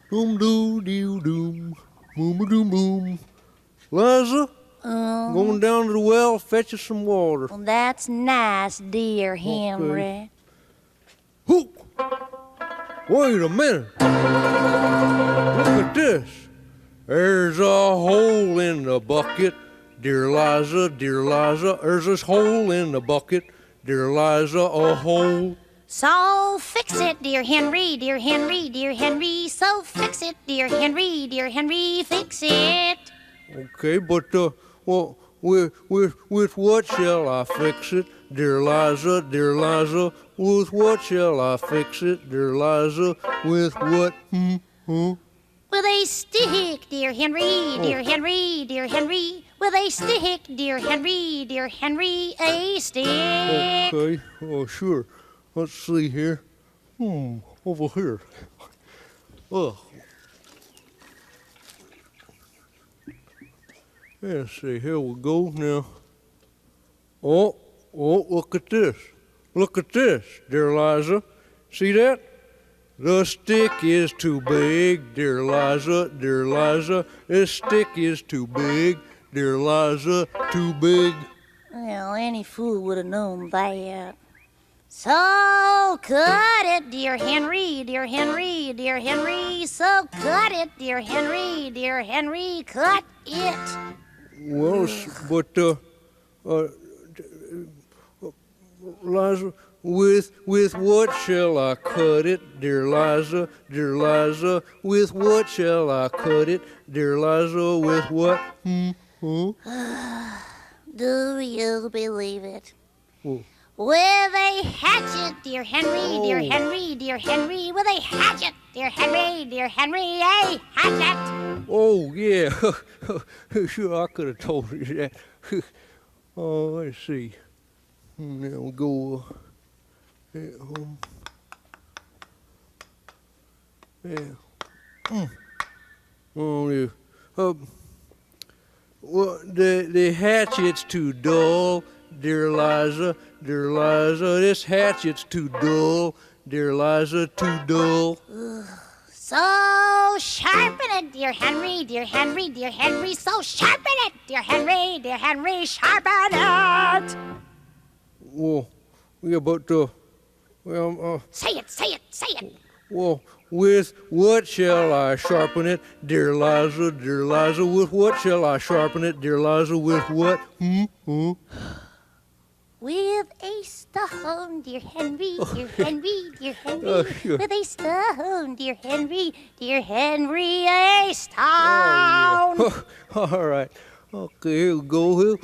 Boom doo doo doom. Boom doom boom. Liza, going down to the well, fetch us some water. Well, that's nice, dear Henry. Whoop! Wait a minute. Look at this. There's a hole in the bucket. Dear Liza, there's this hole in the bucket. Dear Liza, a hole. So fix it, dear Henry, dear Henry, dear Henry. So fix it, dear Henry, fix it. Okay, but well, with what shall I fix it, dear Liza, with what shall I fix it, dear Liza, with what? With a stick, dear Henry, dear Henry, dear Henry. With a stick, dear Henry, a stick. Okay, oh sure. Let's see here. Over here. Oh. Let's see, here we go now. Oh, look at this. Look at this, dear Liza. See that? The stick is too big, dear Liza, this stick is too big, dear Liza, too big. Well, any fool would have known that. So cut it, dear Henry, dear Henry, dear Henry. So cut it, dear Henry, dear Henry, cut it. Well, but, Liza, with what shall I cut it, dear Liza, with what shall I cut it, dear Liza, with what? Do you believe it? Oh. With a hatchet, dear Henry, dear Henry, dear Henry. With a hatchet, dear Henry, a hatchet. Oh, yeah. Sure, I could have told you that. Oh, let's see. Now we'll go at home. Yeah. Oh, yeah. Well, the hatchet's too dull, dear Liza, this hatchet's too dull, dear Liza, too dull. So sharpen it, dear Henry, dear Henry, dear Henry. So sharpen it, dear Henry, sharpen it. Well, yeah, but, Say it. well, with what shall I sharpen it, dear Liza, with what shall I sharpen it, dear Liza, with what? With a stone, dear Henry, dear Henry, dear Henry. Oh, sure. With a stone, dear Henry, a stone. Oh, yeah. All right. Okay, here we go.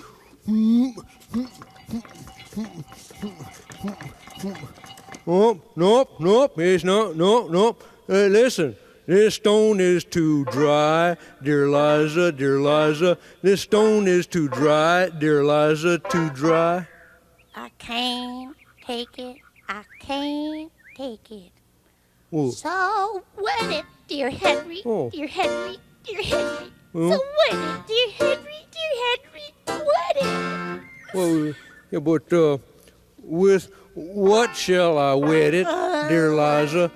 Oh, nope, it's not, nope. Listen, this stone is too dry, dear Liza, this stone is too dry, dear Liza, too dry. I can't take it. Oh. So wet it, dear Henry, Oh. dear Henry. Well. So wet it, dear Henry, wet it. Well, yeah, but with what shall I wet it, dear Liza,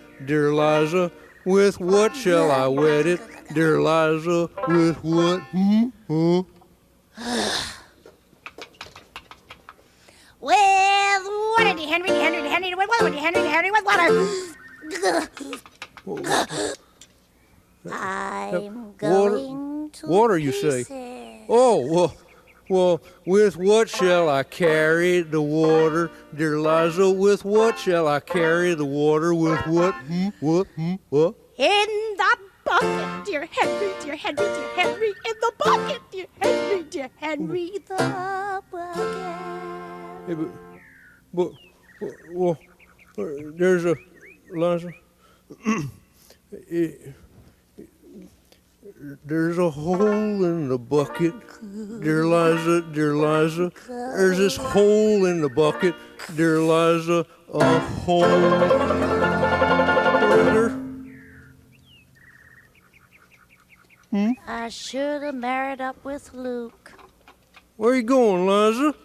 with what shall I wet it, dear Liza, with what? With water, dear Henry, with water. I'm going to Water, you say? pieces. Oh, well, with what shall I carry the water, dear Liza? With what shall I carry the water? With what? What? In the bucket, dear Henry, in the bucket, dear Henry, the bucket. Hey, but, well, there's a, Liza, there's a hole in the bucket, dear Liza, there's this hole in the bucket, dear Liza, a hole. I should have married up with Luke. Where you going, Liza?